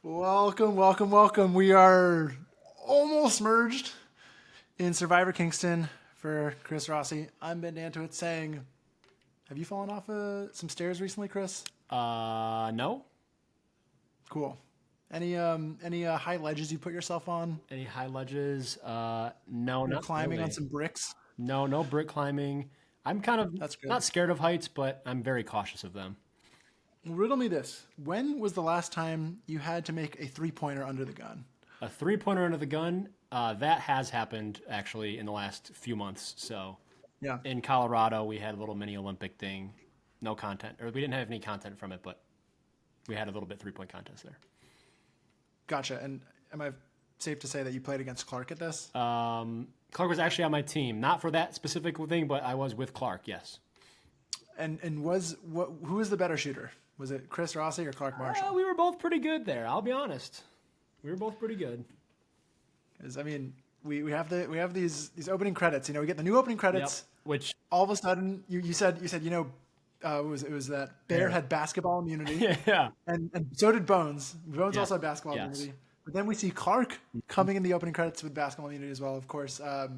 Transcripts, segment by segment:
Welcome, welcome, welcome. We are almost merged in Survivor Kingston for Chris Rossi. I'm Ben Dantuit saying, have you fallen off some stairs recently, Chris? No. Cool. Any high ledges you put yourself on? Any high ledges? No, not Climbing on really. some bricks? No, no brick climbing. I'm kind of That's good. not scared of heights, but I'm very cautious of them. Riddle me this. When was the last time you had to make a three-pointer under the gun? A three-pointer under the gun, that has happened actually in the last few months. So Yeah. in Colorado, we had a little mini Olympic thing. No content, or we didn't have any content from it, but we had a little bit three-point contest there. Gotcha. And am I safe to say that you played against Clark at this? Clark was actually on my team, not for that specific thing, but I was with Clark. Yes. And who was the better shooter? Was it Chris Rossi or Clark Marshall? We were both pretty good there. I'll be honest. We were both pretty good. Because I mean, we have these opening credits. You know, we get the new opening credits. Yep. Which all of a sudden you said it was that Bear had basketball immunity. yeah. And so did Bones. Bones Yeah. also had basketball Yes. immunity. But then we see Clark coming in the opening credits with basketball immunity as well. Of course, that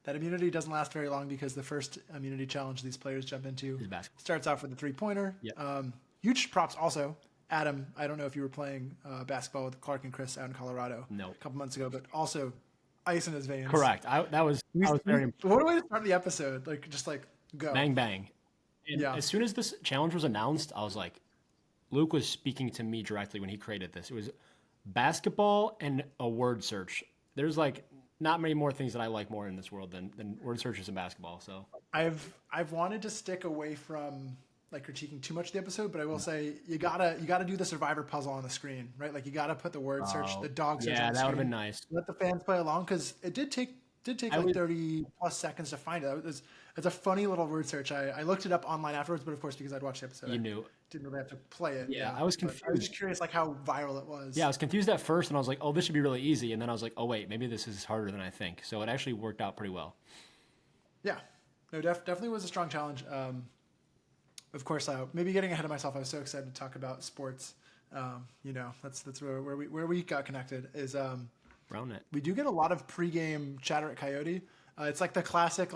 immunity doesn't last very long because the first immunity challenge these players jump into starts off with a three-pointer. Yeah. Huge props also. Adam, I don't know if you were playing basketball with Clark and Chris out in Colorado No. a couple months ago, but also ice in his veins. Correct. I was very What a way to start the episode. Just go. bang bang. And Yeah. as soon as this challenge was announced, I was like, Luke was speaking to me directly when he created this. It was basketball and a word search. There's not many more things that I like more in this world than word searches and basketball. So I've wanted to stick away from critiquing too much of the episode, but I will say you gotta do the survivor puzzle on the screen, right? Like you gotta put the word search, the dog search. Yeah, on the that would have screen. been nice. Let the fans play along because it did take 30 plus seconds to find it. It's a funny little word search. I looked it up online afterwards, but of course because I'd watched the episode, You knew. didn't really have to play it. Yeah, I was But confused. I was just curious how viral it was. Yeah, I was confused at first, and I was like, "Oh, this should be really easy." And then I was like, "Oh, wait, maybe this is harder than I think." So it actually worked out pretty well. Yeah, no, definitely was a strong challenge. Of course, maybe getting ahead of myself. I was so excited to talk about sports. That's where we got connected. Is Round it. we do get a lot of pregame chatter at Coyote. It's like the classic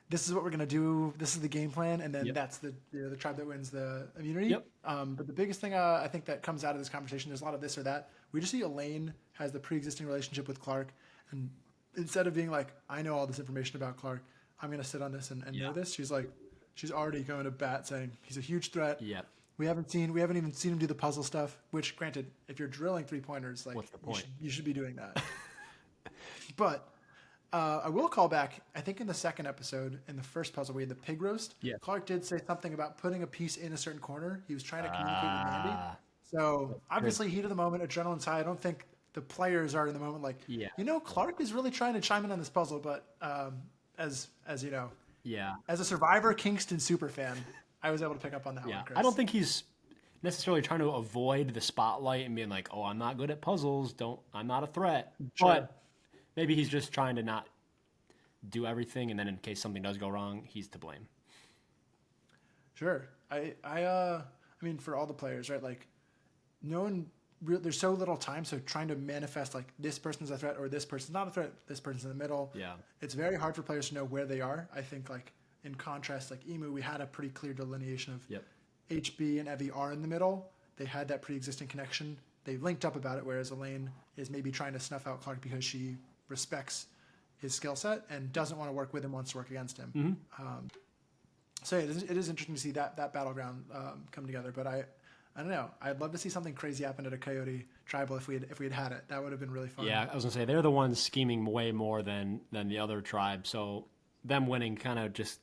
this is what we're gonna do. This is the game plan, and then Yep. that's the tribe that wins the immunity. Yep. But the biggest thing I think that comes out of this conversation, there's a lot of this or that. We just see Elaine has the pre-existing relationship with Clark, and instead of being like, I know all this information about Clark, I'm gonna sit on this and know this. She's already going to bat saying he's a huge threat. Yep. We haven't even seen him do the puzzle stuff. Which, granted, if you're drilling three-pointers, What's the point? You should be doing that. But I will call back. I think in the second episode, in the first puzzle, we had the pig roast. Yeah. Clark did say something about putting a piece in a certain corner. He was trying to communicate with Mandy. So obviously, heat of the moment, adrenaline's high. I don't think the players are in the moment Yeah. Clark is really trying to chime in on this puzzle, but as you know, Yeah. as a Survivor Kingston super fan, I was able to pick up on that Yeah. one, Chris. I don't think he's necessarily trying to avoid the spotlight and being like, "Oh, I'm not good at puzzles. I'm not a threat." Sure. But maybe he's just trying to not do everything, and then in case something does go wrong, he's to blame. Sure. I mean, for all the players, right? There's so little time, so trying to manifest this person's a threat or this person's not a threat, this person's in the middle. Yeah. It's very hard for players to know where they are. I think in contrast, Emu, we had a pretty clear delineation of Yep. HB and Evie are in the middle. They had that pre-existing connection. They linked up about it, whereas Elaine is maybe trying to snuff out Clark because she respects his skill set and doesn't want to work with him, wants to work against him. So yeah, it is interesting to see that battleground come together. But I don't know. I'd love to see something crazy happen at a Coyote tribal if we had it. That would have been really fun. Yeah, I was gonna say they're the ones scheming way more than the other tribe. So them winning kind of just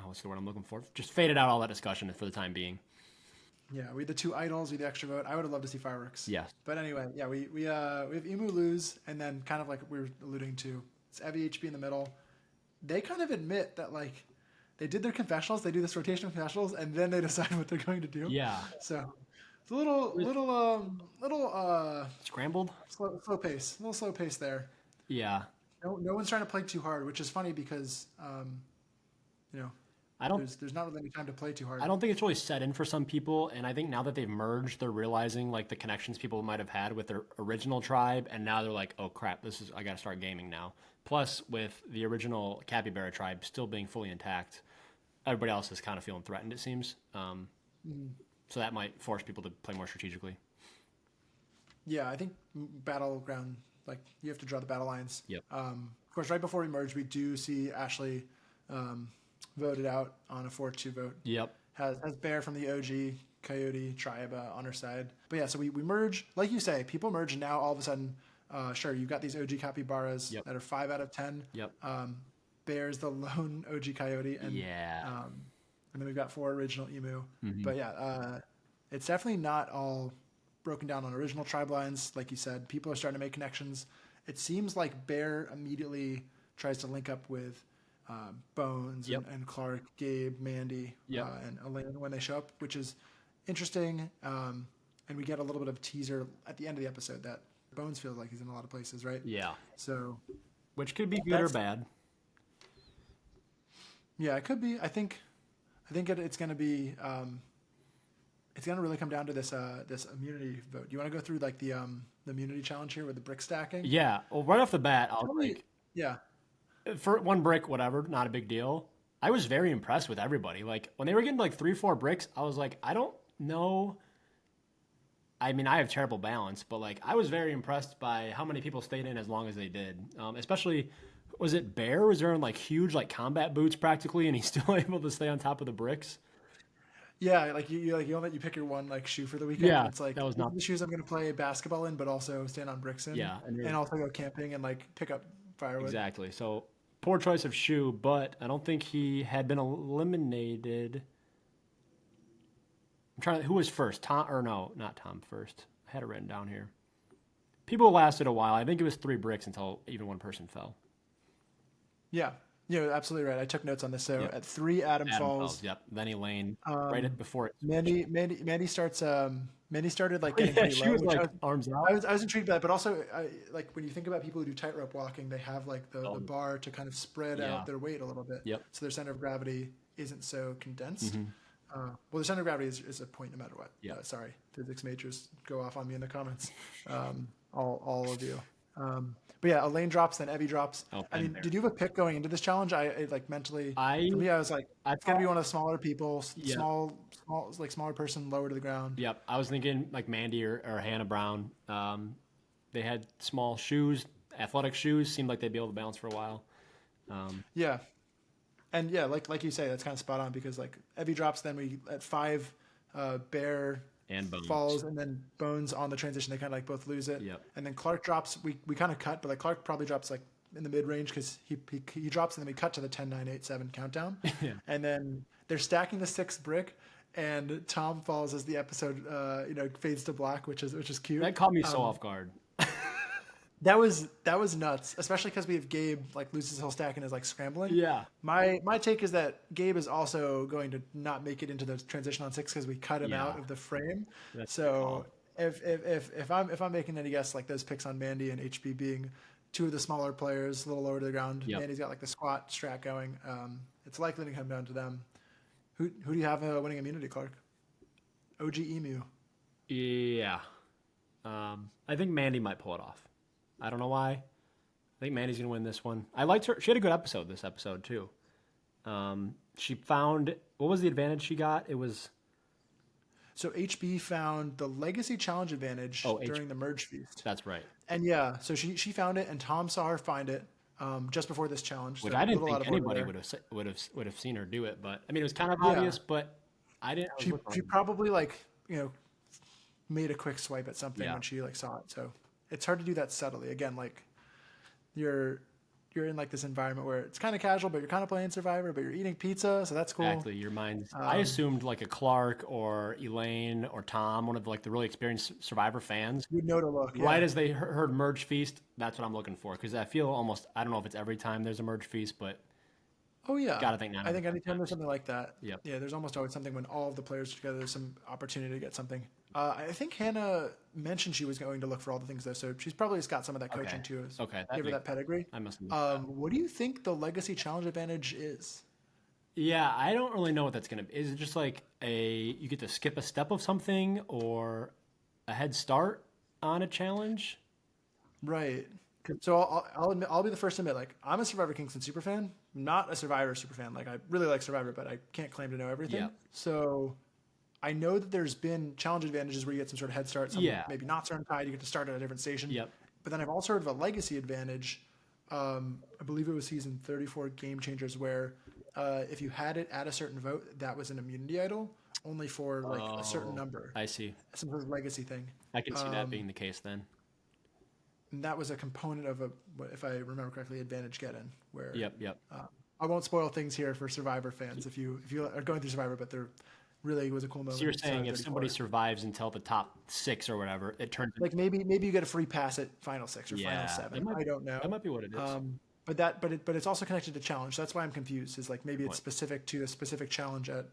what's the word I'm looking for? Just faded out all that discussion for the time being. Yeah, we had the two idols, we had the extra vote. I would have loved to see fireworks. Yeah. But anyway, yeah, we have Emu lose, and then kind of like we were alluding to, it's Evie HB in the middle. They kind of admit that they did their confessionals, they do this rotation of confessionals, and then they decide what they're going to do. Yeah. So it's a little Scrambled. slow pace, a little slow pace there. Yeah. No one's trying to play too hard, which is funny because I don't There's not really any time to play too hard. I don't think it's really set in for some people, and I think now that they've merged, they're realizing like the connections people might have had with their original tribe, and now they're like, oh crap, I got to start gaming now. Plus, with the original capybara tribe still being fully intact, everybody else is kind of feeling threatened. It seems, so that might force people to play more strategically. Yeah, I think Battleground, like you have to draw the battle lines. Yep. Of course, right before we merge, we do see Ashley voted out on a 4-2 vote. Yep. Has Bear from the OG Coyote tribe on her side. But yeah, so we merge, like you say, people merge, and now all of a sudden, sure, you've got these OG capybaras that are 5 out of 10. Yep. Bear's the lone OG Coyote, and and then we've got 4 original emu. But yeah, it's definitely not all broken down on original tribe lines. Like you said, people are starting to make connections. It seems like Bear immediately tries to link up with Bones and Clark, Gabe, Mandy, and Elaine when they show up, which is interesting. And we get a little bit of a teaser at the end of the episode that Bones feels like he's in a lot of places, right? Yeah. So, which could be good or bad. Yeah, it could be. I think it's going to be. It's going to really come down to this immunity vote. Do you want to go through like the immunity challenge here with the brick stacking? Yeah. Well, right off the bat, I was like, yeah. For 1 brick, whatever, not a big deal. I was very impressed with everybody. Like when they were getting like 3-4 bricks, I was like, I don't know. I mean, I have terrible balance, but like I was very impressed by how many people stayed in as long as they did. Especially, was it Bear? Was wearing like huge like combat boots practically, and he's still able to stay on top of the bricks? Yeah, like you pick your one like shoe for the weekend. Yeah, it's like that was not the shoes I'm going to play basketball in, but also stand on bricks in. Yeah, and also go camping and like pick up firewood. Exactly. So poor choice of shoe, but I don't think he had been eliminated. I'm trying to, who was first? Tom, or no, not Tom first. I had it written down here. People lasted a while. I think it was 3 bricks until even 1 person fell. Yeah. You're absolutely right. I took notes on this. So at 3, Adam falls. Yep. Then Elaine, right before it. Mandy starts. Mandy started like getting pretty she low. was like arms out. I was intrigued by that, but also like when you think about people who do tightrope walking, they have like the bar to kind of spread out their weight a little bit. Yep. So their center of gravity isn't so condensed. Well, the center of gravity is a point no matter what. Yeah. Sorry, physics majors, go off on me in the comments. All of you. But yeah, Elaine drops, then Evie drops. Oh, I mean, did you have a pick going into this challenge? I like mentally. For me, I was like, it's gonna be one of the smaller people, smaller person, lower to the ground. Yep, I was thinking like Mandy or Hannah Brown. They had small shoes, athletic shoes. Seemed like they'd be able to balance for a while. Yeah, and yeah, like you say, that's kind of spot on because like Evie drops, then we at 5, Bear and Bones falls, and then Bones on the transition, they kind of like both lose it. Yep. And then Clark drops. We kind of cut, but like Clark probably drops like in the mid range because he drops, and then we cut to the 10, 9, 8, 7 countdown. Yeah. And then they're stacking the 6th brick, and Tom falls as the episode fades to black, which is cute. That caught me so off guard. That was nuts, especially because we have Gabe like loses his whole stack and is like scrambling. Yeah. My take is that Gabe is also going to not make it into the transition on 6 because we cut him out of the frame. That's so if I'm making any guess, like those picks on Mandy and HB being 2 of the smaller players, a little lower to the ground. Yep. Mandy's got like the squat strat going. It's likely to come down to them. Who do you have winning immunity, Clark? OG Emu. Yeah. I think Mandy might pull it off. I don't know why. I think Mandy's going to win this one. I liked her. She had a good episode this episode, too. She found... What was the advantage she got? It was... So HB found the Legacy Challenge advantage during the Merge Feast. That's right. And yeah, so she found it, and Tom saw her find it just before this challenge. Which so I didn't think anybody would have seen her do it. But I mean, it was kind of obvious, but I didn't... She probably made a quick swipe at something when she saw it. So... It's hard to do that subtly. Again, like you're in like this environment where it's kind of casual, but you're kind of playing Survivor, but you're eating pizza, so that's cool. Exactly. Your mind's. I assumed like a Clark or Elaine or Tom, one of the really experienced Survivor fans, would know to look. Right as they heard Merge Feast, that's what I'm looking for because I feel almost. I don't know if it's every time there's a Merge Feast, but. Oh yeah. Gotta think now. I think anytime there's something like that. Yep. Yeah. There's almost always something when all of the players are together. There's some opportunity to get something. I think Hannah mentioned she was going to look for all the things though, so she's probably just got some of that coaching too. Okay. Give her that pedigree. I must have. What do you think the Legacy Challenge advantage is? Yeah, I don't really know what that's gonna be. Is it just like you get to skip a step of something or a head start on a challenge? Right. So I'll admit, I'll be the first to admit, like, I'm a Survivor Kingston super fan, not a Survivor super fan. Like, I really like Survivor, but I can't claim to know everything. Yep. So I know that there's been challenge advantages where you get some sort of head start, some Yeah. maybe knots are untied, you get to start at a different station. Yep. But then I've also heard of a legacy advantage. I believe it was season 34 Game Changers, where if you had it at a certain vote, that was an immunity idol, only for like a certain Oh, number, I see. some sort of legacy thing. I can see that being the case then. And that was a component of if I remember correctly, advantage get in, where Yep. Yep. I won't spoil things here for Survivor fans if you are going through Survivor, but there really was a cool moment. So you're in saying if 34. somebody survives until the top 6 or whatever, it turns like maybe you get a free pass at final 6 or yeah, final that 7. might, I don't know. that might be what it is. But it's also connected to challenge. That's why I'm confused. Is like maybe it's specific to a specific challenge at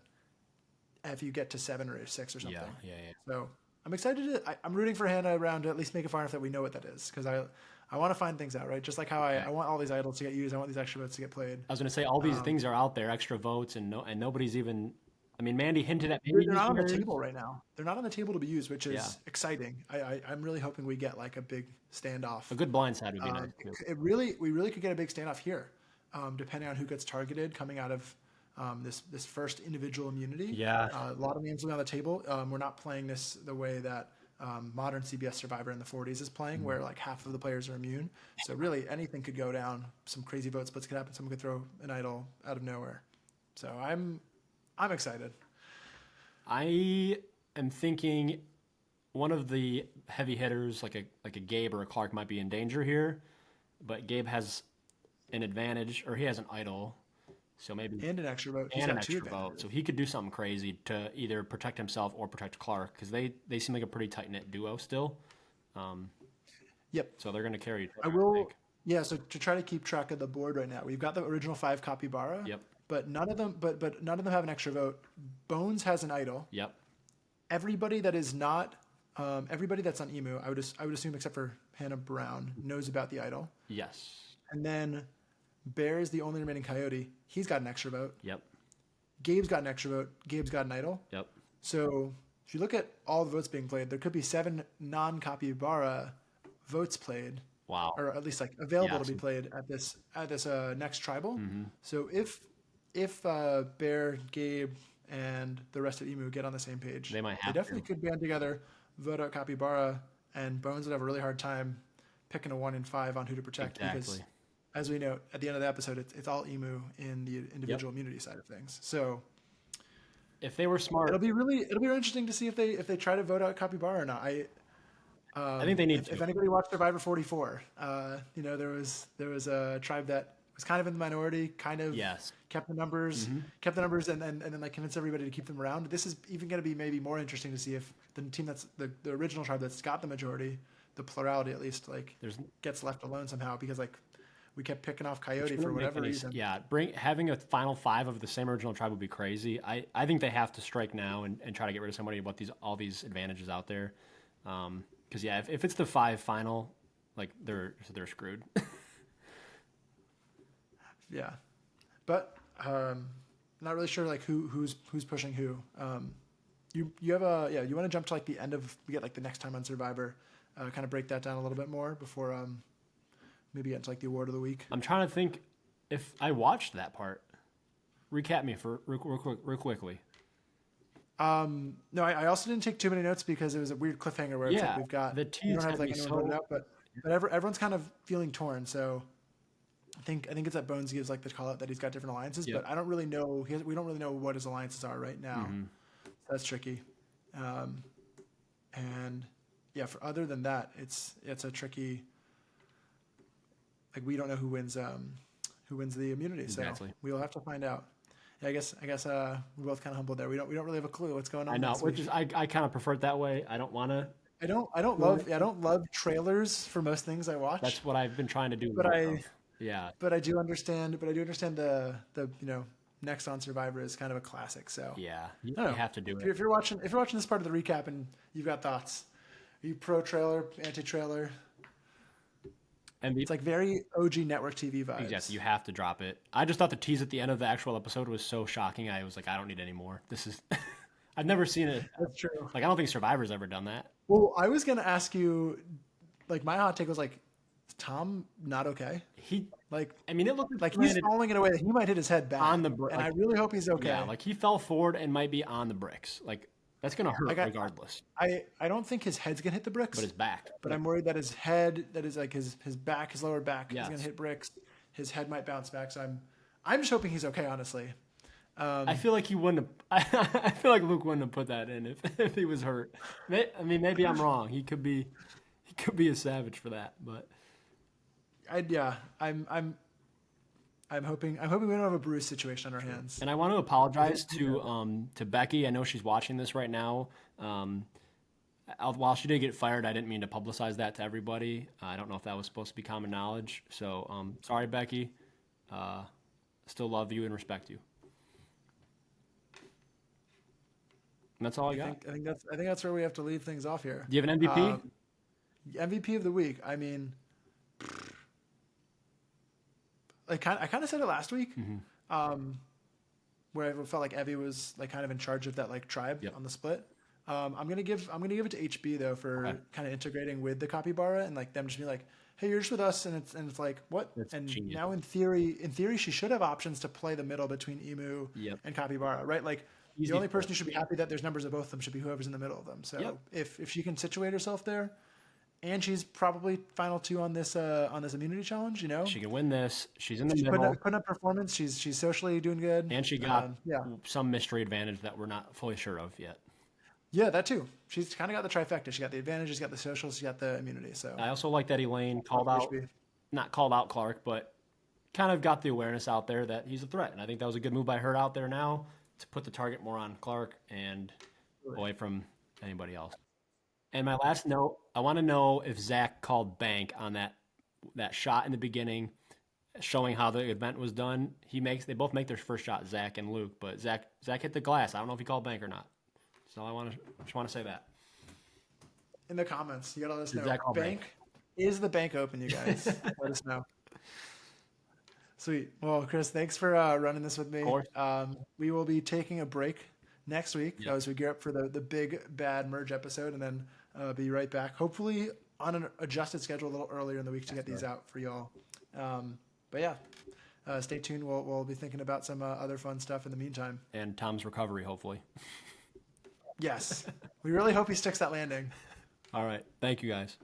if you get to 7 or 6 or something. Yeah. So I'm excited I'm rooting for Hannah around to at least make it far enough that we know what that is, because I want to find things out, right? Just like how I want all these idols to get used. I want these extra votes to get played. I was going to say all these things are out there, extra votes, and nobody's even. I mean, Mandy hinted at They're maybe not on the this year. table right now. They're not on the table to be used, which is Yeah. exciting. I'm really hoping we get like a big standoff. A good blindside would be nice too. We really could get a big standoff here, depending on who gets targeted coming out of this first individual immunity. Yeah. A lot of names will be on the table. We're not playing this the way that modern CBS Survivor in the 40s is playing, where like half of the players are immune. So really anything could go down. Some crazy vote splits could happen. Someone could throw an idol out of nowhere. So I'm excited. I am thinking one of the heavy hitters, like a Gabe or a Clark, might be in danger here, but Gabe has an advantage, or he has an idol, so maybe And an extra vote. He's and an got two extra vote, advantages. so he could do something crazy to either protect himself or protect Clark, because they seem like a pretty tight knit duo still. Yep. So they're going to carry each I other, will. think. Yeah. So to try to keep track of the board right now, we've got the original 5 capybara. Yep. But none of them. But none of them have an extra vote. Bones has an idol. Yep. Everybody that is not. Everybody that's on Emu, I would assume, except for Hannah Brown, knows about the idol. Yes. And then Bear is the only remaining coyote. He's got an extra vote. Yep. Gabe's got an extra vote. Gabe's got an idol. Yep. So if you look at all the votes being played, there could be 7 non-capybara votes played, Wow. or at least like available Yeah, to be played at this next tribal. Mm-hmm. So if Bear, Gabe, and the rest of Emu get on the same page, They might have definitely to. could band together, vote out capybara, and Bones would have a really hard time picking a 1 in 5 on who to protect, because Exactly. as we note at the end of the episode, it's all Emu in the individual immunity side of things. So If they were smart, it'll be really interesting to see if they try to vote out capybara or not. I think they need If to. anybody watched Survivor 44, there was a tribe that was kind of in the minority, kind of Yes. kept the numbers, and then like convinced everybody to keep them around. This is even going to be maybe more interesting to see if the team that's the original tribe that's got the majority, the plurality at least, like There's gets left alone somehow, because like we kept picking off Coyote for wouldn't make whatever any reason. Yeah, having a final 5 of the same original tribe would be crazy. I think they have to strike now and try to get rid of somebody about all these advantages out there. Because if it's the 5 final, like they're screwed. Yeah, but not really sure like who's pushing who. You have you want to jump to like the end of we get like the next time on Survivor, kind of break that down a little bit more before maybe get into like the award of the week. I'm trying to think if I watched that part. Recap me for real quickly. No, I also didn't take too many notes because it was a weird cliffhanger where it's Yeah, like we've got the we teams don't have had like me anyone so- voted out, but everyone's kind of feeling torn. So I think it's that Bones gives like the call out that he's got different alliances, Yep. but I don't really know. We don't really know what his alliances are right now. Mm-hmm. That's tricky. And yeah, for other than that, it's a tricky. Like we don't know who wins the immunity, Exactly. so we'll have to find out. Yeah, I guess we're both kind of humbled there. We don't really have a clue what's going on. I know, next which week. is I kind of prefer it that way. I don't want to. I don't love trailers for most things I watch. That's what I've been trying to do. But more of. Yeah. But I do understand the next on Survivor is kind of a classic. So Yeah. You I don't know. have to do if it. you're watching this part of the recap and you've got thoughts, are you pro trailer, anti trailer? And It's like very OG network TV vibes. exactly, you have to drop it. I just thought the tease at the end of the actual episode was so shocking. I was like, I don't need any more. This is, I've never seen it. That's true. Like, I don't think Survivor's ever done that. Well, I was gonna ask you, like my hot take was like, is Tom not okay? He, Like, I mean, it looked like he he's landed falling in a way that he might hit his head back on the and I really hope he's okay. yeah, like he fell forward and might be on the bricks. Like that's gonna hurt Like, regardless. I don't think his head's gonna hit the bricks, But his back. but I'm worried that his head, that is like his back, his lower back, is Yes. gonna hit bricks. His head might bounce back. So I'm just hoping he's okay, honestly. I feel like he wouldn't have. I feel like Luke wouldn't have put that in if he was hurt. I mean, maybe I'm wrong. He could be a savage for that. But I'm hoping we don't have a Bruce situation on our hands. and I want to apologize to Becky. I know she's watching this right now. While she did get fired, I didn't mean to publicize that to everybody. I don't know if that was supposed to be common knowledge. So sorry, Becky. Still love you and respect you. And that's all I got. I think that's where we have to leave things off here. Do you have an MVP? MVP of the week. I mean, I kind of said it last week, where I felt like Evie was like kind of in charge of that like tribe on the split. I'm gonna give it to HB though for kind of integrating with the Capybara and like them just be like, hey, you're just with us, and it's like what? That's and genius. now in theory, she should have options to play the middle between Emu and Capybara, right? Like Easy the only for person who should be happy that there's numbers of both of them should be whoever's in the middle of them. So if she can situate herself there, and she's probably final two on this immunity challenge, you know, She can win this. She's in the she's middle. putting up performance. She's socially doing good, And she got yeah. some mystery advantage that we're not fully sure of yet. Yeah, that too. She's kind of got the trifecta. She got the advantage, she's got the social, she's got the immunity. So I also like that Elaine not called out Clark, but kind of got the awareness out there that he's a threat. And I think that was a good move by her out there now to put the target more on Clark and away from anybody else. And my last note, I want to know if Zach called bank on that shot in the beginning, showing how the event was done. They both make their first shot, Zach and Luke, but Zach hit the glass. I don't know if he called bank or not. So just want to say that. In the comments, you got to let us know. Zach called Bank is the bank open, you guys? Let us know. Sweet. Well, Chris, thanks for running this with me. Of course. We will be taking a break next week as we gear up for the big bad merge episode, and then be right back. Hopefully on an adjusted schedule a little earlier in the week to get these out for y'all. But yeah, stay tuned. We'll be thinking about some other fun stuff in the meantime. And Tom's recovery, hopefully. Yes, we really hope he sticks that landing. All right. Thank you, guys.